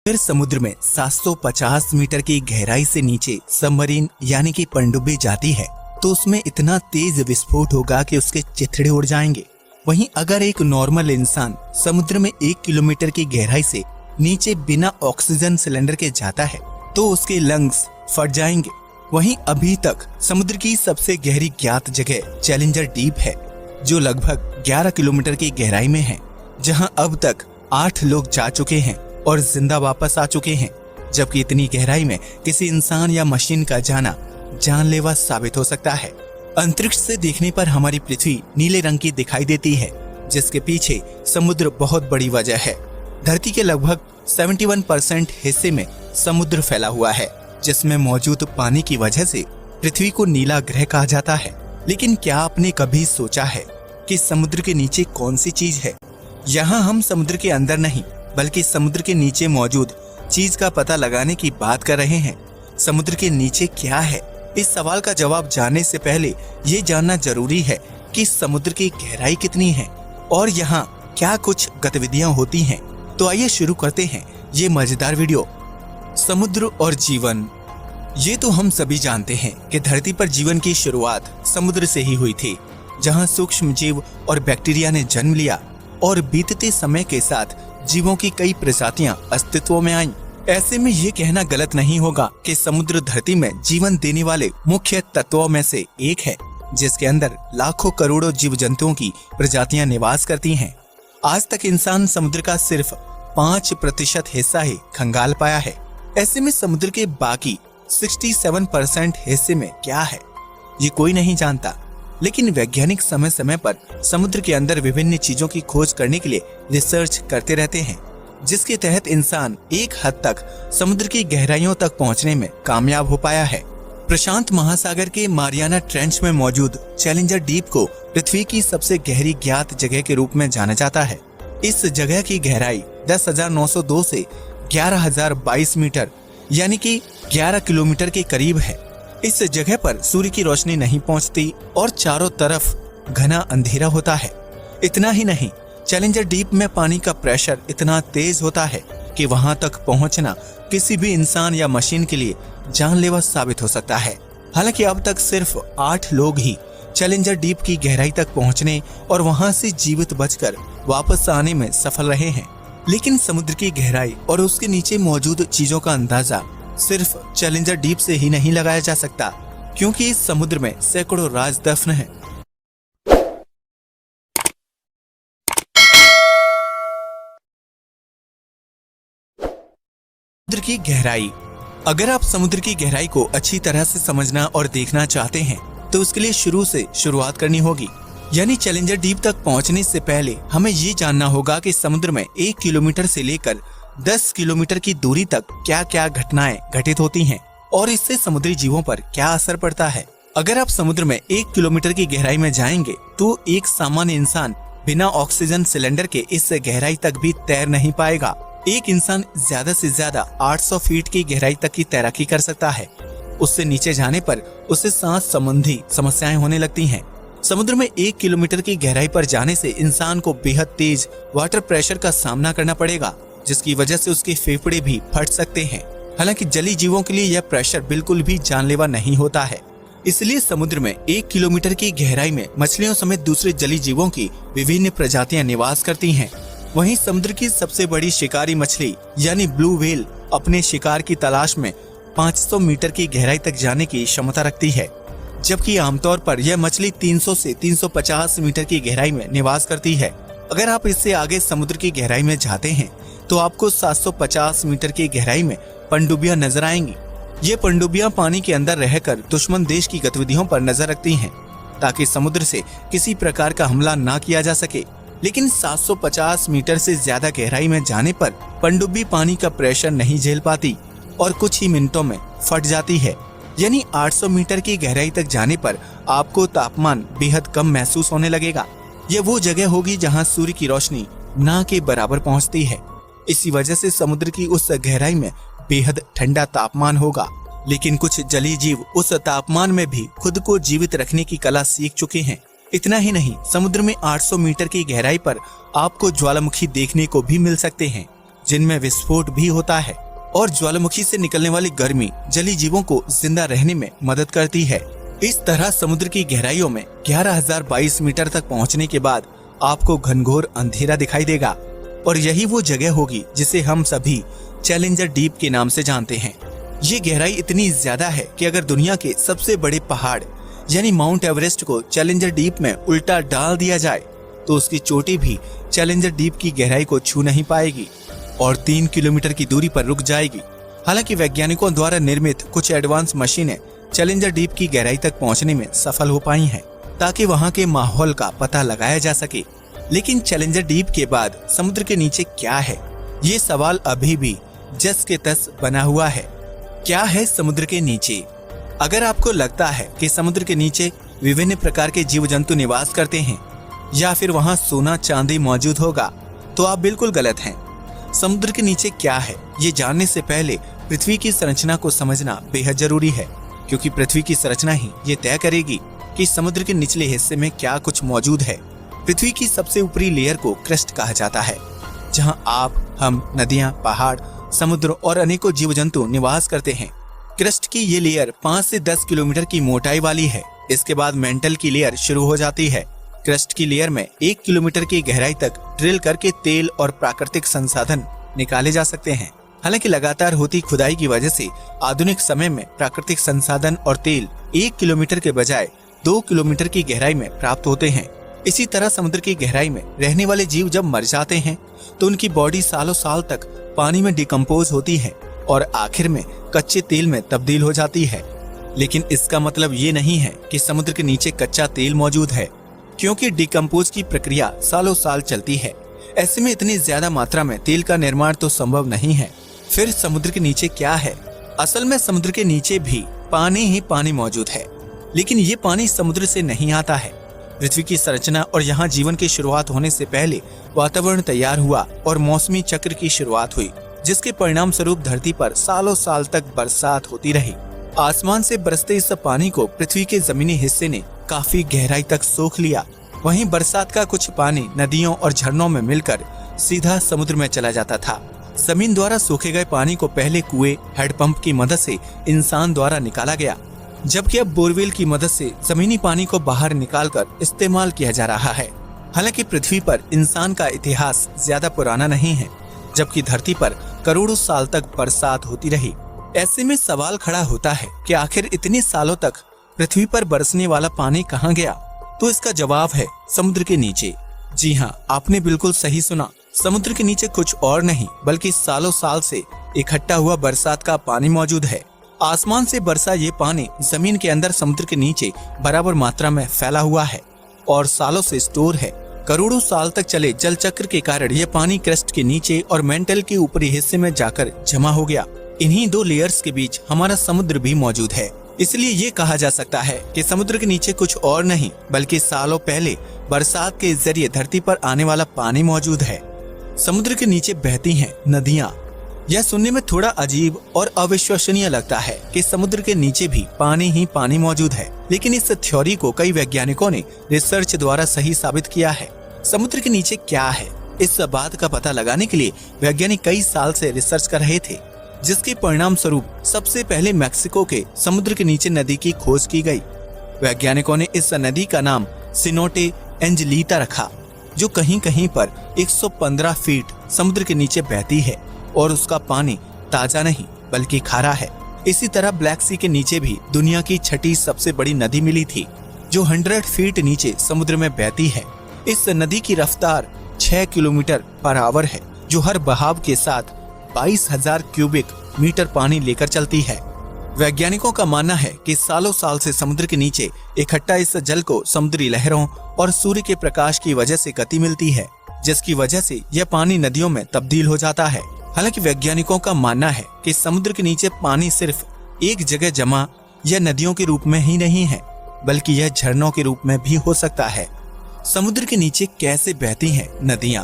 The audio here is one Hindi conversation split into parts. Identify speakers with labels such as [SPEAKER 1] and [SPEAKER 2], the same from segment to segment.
[SPEAKER 1] फिर समुद्र में 750 मीटर की गहराई से नीचे सबमरीन यानी कि पनडुब्बी जाती है तो उसमें इतना तेज विस्फोट होगा कि उसके चिथड़े उड़ जाएंगे। वहीं अगर एक नॉर्मल इंसान समुद्र में 1 किलोमीटर की गहराई से नीचे बिना ऑक्सीजन सिलेंडर के जाता है तो उसके लंग्स फट जाएंगे। वहीं अभी तक समुद्र की सबसे गहरी ज्ञात जगह चैलेंजर डीप है जो लगभग 11 किलोमीटर की गहराई में है, जहां अब तक 8 लोग जा चुके हैं और जिंदा वापस आ चुके हैं। जबकि इतनी गहराई में किसी इंसान या मशीन का जाना जानलेवा साबित हो सकता है। अंतरिक्ष से देखने पर हमारी पृथ्वी नीले रंग की दिखाई देती है, जिसके पीछे समुद्र बहुत बड़ी वजह है। धरती के लगभग 71% हिस्से में समुद्र फैला हुआ है, जिसमें मौजूद पानी की वजह से पृथ्वी को नीला ग्रह कहा जाता है। लेकिन क्या आपने कभी सोचा है कि समुद्र के नीचे कौन सी चीज है? यहाँ हम समुद्र के अंदर नहीं बल्कि समुद्र के नीचे मौजूद चीज का पता लगाने की बात कर रहे हैं। समुद्र के नीचे क्या है? इस सवाल का जवाब जानने से पहले ये जानना जरूरी है कि समुद्र की गहराई कितनी है और यहाँ क्या कुछ गतिविधियां होती हैं। तो आइए शुरू करते हैं ये मजेदार वीडियो। समुद्र और जीवन। ये तो हम सभी जानते हैं कि धरती पर जीवन की शुरुआत समुद्र से ही हुई थी, जहाँ सूक्ष्म जीव और बैक्टीरिया ने जन्म लिया और बीतते समय के साथ जीवों की कई प्रजातियां अस्तित्व में आईं। ऐसे में ये कहना गलत नहीं होगा कि समुद्र धरती में जीवन देने वाले मुख्य तत्वों में से एक है, जिसके अंदर लाखों करोड़ों जीव जंतुओं की प्रजातियां निवास करती हैं। आज तक इंसान समुद्र का सिर्फ 5% हिस्सा ही खंगाल पाया है। ऐसे में समुद्र के बाकी 67% हिस्से में क्या है, ये कोई नहीं जानता। लेकिन वैज्ञानिक समय समय पर समुद्र के अंदर विभिन्न चीजों की खोज करने के लिए रिसर्च करते रहते हैं, जिसके तहत इंसान एक हद तक समुद्र की गहराइयों तक पहुंचने में कामयाब हो पाया है। प्रशांत महासागर के मारियाना ट्रेंच में मौजूद चैलेंजर डीप को पृथ्वी की सबसे गहरी ज्ञात जगह के रूप में जाना जाता है। इस जगह की गहराई 10,902 से 11,022 मीटर यानी कि 11 किलोमीटर के करीब है। इस जगह पर सूर्य की रोशनी नहीं पहुंचती और चारों तरफ घना अंधेरा होता है। इतना ही नहीं, चैलेंजर डीप में पानी का प्रेशर इतना तेज होता है कि वहां तक पहुंचना किसी भी इंसान या मशीन के लिए जानलेवा साबित हो सकता है। हालांकि अब तक सिर्फ 8 लोग ही चैलेंजर डीप की गहराई तक पहुंचने और वहां से जीवित बचकर वापस आने में सफल रहे हैं। लेकिन समुद्र की गहराई और उसके नीचे मौजूद चीजों का अंदाजा सिर्फ चैलेंजर डीप से ही नहीं लगाया जा सकता, क्योंकि इस समुद्र में सैकड़ों राज दफन हैं। समुद्र की गहराई। अगर आप समुद्र की गहराई को अच्छी तरह से समझना और देखना चाहते हैं तो उसके लिए शुरू से शुरुआत करनी होगी। यानी चैलेंजर डीप तक पहुंचने से पहले हमें ये जानना होगा कि समुद्र में 1 किलोमीटर से लेकर 10 किलोमीटर की दूरी तक क्या क्या घटनाएं घटित होती हैं और इससे समुद्री जीवों पर क्या असर पड़ता है। अगर आप समुद्र में 1 किलोमीटर की गहराई में जाएंगे तो एक सामान्य इंसान बिना ऑक्सीजन सिलेंडर के इस गहराई तक भी तैर नहीं पाएगा। एक इंसान ज्यादा से ज्यादा 800 फीट की गहराई तक की तैराकी कर सकता है। उससे नीचे जाने पर उसे सांस संबंधी समस्याएं होने लगती हैं। समुद्र में 1 किलोमीटर की गहराई पर जाने से इंसान को बेहद तेज वाटर प्रेशर का सामना करना पड़ेगा, जिसकी वजह से उसके फेफड़े भी फट सकते हैं। हालांकि जलीय जीवों के लिए यह प्रेशर बिल्कुल भी जानलेवा नहीं होता है। इसलिए समुद्र में 1 किलोमीटर की गहराई में मछलियों समेत दूसरे जलीय जीवों की विभिन्न प्रजातियां निवास करती हैं। वहीं समुद्र की सबसे बड़ी शिकारी मछली यानी ब्लू व्हेल अपने शिकार की तलाश में 500 मीटर की गहराई तक जाने की क्षमता रखती है, जबकि आमतौर पर यह मछली 300 से 350 मीटर की गहराई में निवास करती है। अगर आप इससे आगे समुद्र की गहराई में जाते हैं तो आपको 750 मीटर की गहराई में पनडुब्बियां नजर आएंगी। ये पनडुब्बियां पानी के अंदर रहकर दुश्मन देश की गतिविधियों पर नजर रखती हैं, ताकि समुद्र से किसी प्रकार का हमला ना किया जा सके। लेकिन 750 मीटर से ज्यादा गहराई में जाने पर पनडुब्बी पानी का प्रेशर नहीं झेल पाती और कुछ ही मिनटों में फट जाती है। यानी 800 मीटर की गहराई तक जाने पर आपको तापमान बेहद कम महसूस होने लगेगा। यह वो जगह होगी जहां सूर्य की रोशनी ना के बराबर पहुंचती है। इसी वजह से समुद्र की उस गहराई में बेहद ठंडा तापमान होगा। लेकिन कुछ जलीय जीव उस तापमान में भी खुद को जीवित रखने की कला सीख चुके हैं। इतना ही नहीं, समुद्र में 800 मीटर की गहराई पर आपको ज्वालामुखी देखने को भी मिल सकते हैं, जिनमें विस्फोट भी होता है और ज्वालामुखी से निकलने वाली गर्मी जली जीवों को जिंदा रहने में मदद करती है। इस तरह समुद्र की गहराइयों में 11,022 मीटर तक पहुंचने के बाद आपको घनघोर अंधेरा दिखाई देगा और यही वो जगह होगी जिसे हम सभी चैलेंजर डीप के नाम से जानते हैं। ये गहराई इतनी ज्यादा है कि अगर दुनिया के सबसे बड़े पहाड़ यानी माउंट एवरेस्ट को चैलेंजर डीप में उल्टा डाल दिया जाए तो उसकी चोटी भी चैलेंजर डीप की गहराई को छू नहीं पाएगी और 3 किलोमीटर की दूरी पर रुक जाएगी। हालांकि वैज्ञानिकों द्वारा निर्मित कुछ एडवांस मशीनें चैलेंजर डीप की गहराई तक पहुंचने में सफल हो पाई हैं ताकि वहां के माहौल का पता लगाया जा सके। लेकिन चैलेंजर डीप के बाद समुद्र के नीचे क्या है, ये सवाल अभी भी जस के तस बना हुआ है। क्या है समुद्र के नीचे? अगर आपको लगता है कि समुद्र के नीचे विभिन्न प्रकार के जीव जंतु निवास करते हैं या फिर वहां सोना चांदी मौजूद होगा तो आप बिल्कुल गलत हैं। समुद्र के नीचे क्या है ये जानने से पहले पृथ्वी की संरचना को समझना बेहद जरूरी है, क्योंकि पृथ्वी की संरचना ही ये तय करेगी कि समुद्र के निचले हिस्से में क्या कुछ मौजूद है। पृथ्वी की सबसे ऊपरी लेयर को क्रस्ट कहा जाता है, जहां आप, हम, नदियां, पहाड़, समुद्र और अनेकों जीव जंतु निवास करते हैं। क्रस्ट की ये लेयर 5 से 10 किलोमीटर की मोटाई वाली है। इसके बाद मेंटल की लेयर शुरू हो जाती है। क्रस्ट की लेयर में 1 किलोमीटर की गहराई तक ड्रिल करके तेल और प्राकृतिक संसाधन निकाले जा सकते हैं। हालांकि लगातार होती खुदाई की वजह से आधुनिक समय में प्राकृतिक संसाधन और तेल 1 किलोमीटर के बजाय 2 किलोमीटर की गहराई में प्राप्त होते हैं। इसी तरह समुद्र की गहराई में रहने वाले जीव जब मर जाते हैं तो उनकी बॉडी सालों साल तक पानी में डिकम्पोज होती है और आखिर में कच्चे तेल में तब्दील हो जाती है। लेकिन इसका मतलब ये नहीं है कि समुद्र के नीचे कच्चा तेल मौजूद है, क्योंकि डिकम्पोज की प्रक्रिया सालों साल चलती है। ऐसे में इतनी ज्यादा मात्रा में तेल का निर्माण तो संभव नहीं है। फिर समुद्र के नीचे क्या है? असल में समुद्र के नीचे भी पानी ही पानी मौजूद है, लेकिन ये पानी समुद्र से नहीं आता है। पृथ्वी की संरचना और यहाँ जीवन की शुरुआत होने से पहले वातावरण तैयार हुआ और मौसमी चक्र की शुरुआत हुई, जिसके परिणाम स्वरूप धरती पर सालों साल तक बरसात होती रही। आसमान से बरसते इस पानी को पृथ्वी के जमीनी हिस्से ने काफी गहराई तक सोख लिया। वहीं बरसात का कुछ पानी नदियों और झरनों में मिलकर सीधा समुद्र में चला जाता था। जमीन द्वारा सोखे गए पानी को पहले कुएं, हैंडपंप की मदद से इंसान द्वारा निकाला गया, जबकि अब बोरवेल की मदद से जमीनी पानी को बाहर निकालकर इस्तेमाल किया जा रहा है। हालांकि पृथ्वी पर इंसान का इतिहास ज्यादा पुराना नहीं है, जबकि धरती पर करोड़ों साल तक बरसात होती रही। ऐसे में सवाल खड़ा होता है कि आखिर इतने सालों तक पृथ्वी पर बरसने वाला पानी कहाँ गया? तो इसका जवाब है समुद्र के नीचे। जी हाँ, आपने बिल्कुल सही सुना। समुद्र के नीचे कुछ और नहीं बल्कि सालों साल से इकट्ठा हुआ बरसात का पानी मौजूद है। आसमान से बरसा ये पानी जमीन के अंदर समुद्र के नीचे बराबर मात्रा में फैला हुआ है और सालों से स्टोर है। करोड़ों साल तक चले जल चक्र के कारण यह पानी क्रस्ट के नीचे और मेंटल के ऊपरी हिस्से में जाकर जमा हो गया। इन्हीं 2 लेयर्स के बीच हमारा समुद्र भी मौजूद है। इसलिए ये कहा जा सकता है कि समुद्र के नीचे कुछ और नहीं बल्कि सालों पहले बरसात के जरिए धरती पर आने वाला पानी मौजूद है। समुद्र के नीचे बहती हैं नदियाँ। यह सुनने में थोड़ा अजीब और अविश्वसनीय लगता है कि समुद्र के नीचे भी पानी ही पानी मौजूद है, लेकिन इस थ्योरी को कई वैज्ञानिकों ने रिसर्च द्वारा सही साबित किया है। समुद्र के नीचे क्या है, इस बात का पता लगाने के लिए वैज्ञानिक कई साल से रिसर्च कर रहे थे, जिसके परिणाम स्वरूप सबसे पहले मैक्सिको के समुद्र के नीचे नदी की खोज की गई। वैज्ञानिकों ने इस नदी का नाम सिनोटे एंजेलिटा रखा, जो कहीं कहीं पर 115 फीट समुद्र के नीचे बहती है और उसका पानी ताजा नहीं बल्कि खारा है। इसी तरह ब्लैक सी के नीचे भी दुनिया की 6ठी सबसे बड़ी नदी मिली थी, जो 100 फीट नीचे समुद्र में बहती है। इस नदी की रफ्तार 6 किलोमीटर पर आवर है, जो हर बहाव के साथ 22,000 क्यूबिक मीटर पानी लेकर चलती है। वैज्ञानिकों का मानना है कि सालों साल से समुद्र के नीचे इकट्ठा इस जल को समुद्री लहरों और सूर्य के प्रकाश की वजह से गति मिलती है, जिसकी वजह से यह पानी नदियों में तब्दील हो जाता है। हालांकि वैज्ञानिकों का मानना है कि समुद्र के नीचे पानी सिर्फ एक जगह जमा या नदियों के रूप में ही नहीं है, बल्कि यह झरनों के रूप में भी हो सकता है। समुद्र के नीचे कैसे बहती हैं नदियाँ?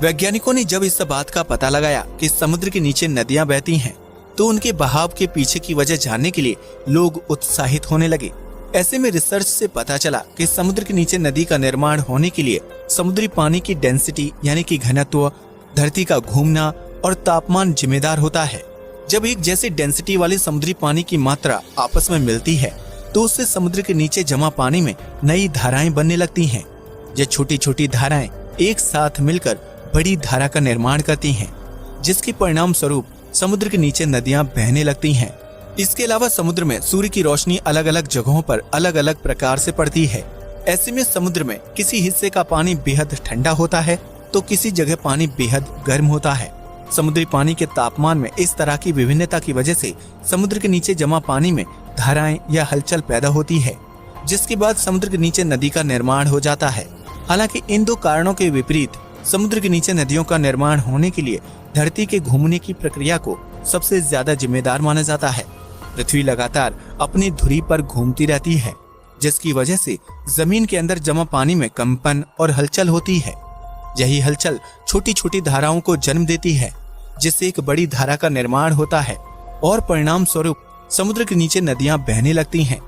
[SPEAKER 1] वैज्ञानिकों ने जब इस बात का पता लगाया कि समुद्र के नीचे नदियाँ बहती हैं, तो उनके बहाव के पीछे की वजह जानने के लिए लोग उत्साहित होने लगे। ऐसे में रिसर्च से पता चला कि समुद्र के नीचे नदी का निर्माण होने के लिए समुद्री पानी की डेंसिटी यानी कि घनत्व, धरती का घूमना और तापमान जिम्मेदार होता है। जब एक जैसी डेंसिटी वाली समुद्री पानी की मात्रा आपस में मिलती है तो उससे समुद्र के नीचे जमा पानी में नई धाराएं बनने लगती हैं। ये छोटी छोटी धाराएं एक साथ मिलकर बड़ी धारा का निर्माण करती हैं, जिसके परिणाम स्वरूप समुद्र के नीचे नदियां बहने लगती हैं। इसके अलावा समुद्र में सूर्य की रोशनी अलग अलग जगहों पर अलग अलग प्रकार से पड़ती है। ऐसे में समुद्र में किसी हिस्से का पानी बेहद ठंडा होता है तो किसी जगह पानी बेहद गर्म होता है। समुद्री पानी के तापमान में इस तरह की विभिन्नता की वजह से समुद्र के नीचे जमा पानी में धाराएं या हलचल पैदा होती है, जिसके बाद समुद्र के नीचे नदी का निर्माण हो जाता है। हालांकि इन दो कारणों के विपरीत समुद्र के नीचे नदियों का निर्माण होने के लिए धरती के घूमने की प्रक्रिया को सबसे ज्यादा जिम्मेदार माना जाता है। पृथ्वी लगातार अपनी धुरी पर घूमती रहती है, जिसकी वजह से जमीन के अंदर जमा पानी में कंपन और हलचल होती है। यही हलचल छोटी छोटी धाराओं को जन्म देती है, जिससे एक बड़ी धारा का निर्माण होता है और परिणाम स्वरूप समुद्र के नीचे नदियां बहने लगती हैं।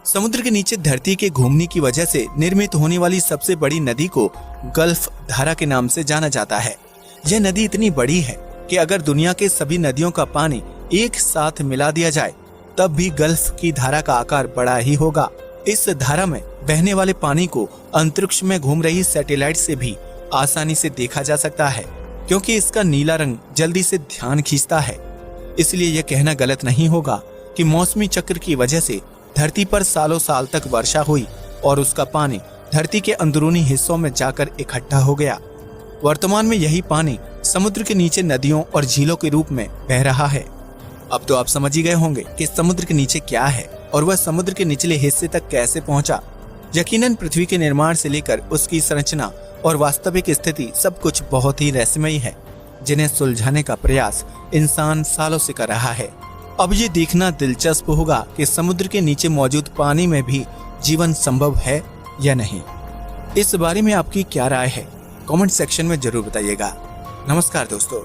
[SPEAKER 1] समुद्र के नीचे धरती के घूमने की वजह से निर्मित होने वाली सबसे बड़ी नदी को गल्फ धारा के नाम से जाना जाता है। यह नदी इतनी बड़ी है कि अगर दुनिया के सभी नदियों का पानी एक साथ मिला दिया जाए तब भी गल्फ की धारा का आकार बड़ा ही होगा। इस धारा में बहने वाले पानी को अंतरिक्ष में घूम रही सैटेलाइट से भी आसानी से देखा जा सकता है, क्योंकि इसका नीला रंग जल्दी से ध्यान खींचता है। इसलिए यह कहना गलत नहीं होगा कि मौसमी चक्र की वजह से धरती पर सालों साल तक वर्षा हुई और उसका पानी धरती के अंदरूनी हिस्सों में जाकर इकट्ठा हो गया। वर्तमान में यही पानी समुद्र के नीचे नदियों और झीलों के रूप में बह रहा है। अब तो आप समझ ही गए होंगे कि समुद्र के नीचे क्या है और वह समुद्र के निचले हिस्से तक कैसे पहुंचा। यकीनन पृथ्वी के निर्माण से लेकर उसकी संरचना और वास्तविक स्थिति सब कुछ बहुत ही रहस्यमयी है, जिन्हें सुलझाने का प्रयास इंसान सालों से कर रहा है। अब ये देखना दिलचस्प होगा कि समुद्र के नीचे मौजूद पानी में भी जीवन संभव है या नहीं। इस बारे में आपकी क्या राय है? कमेंट सेक्शन में जरूर बताइएगा। नमस्कार दोस्तों।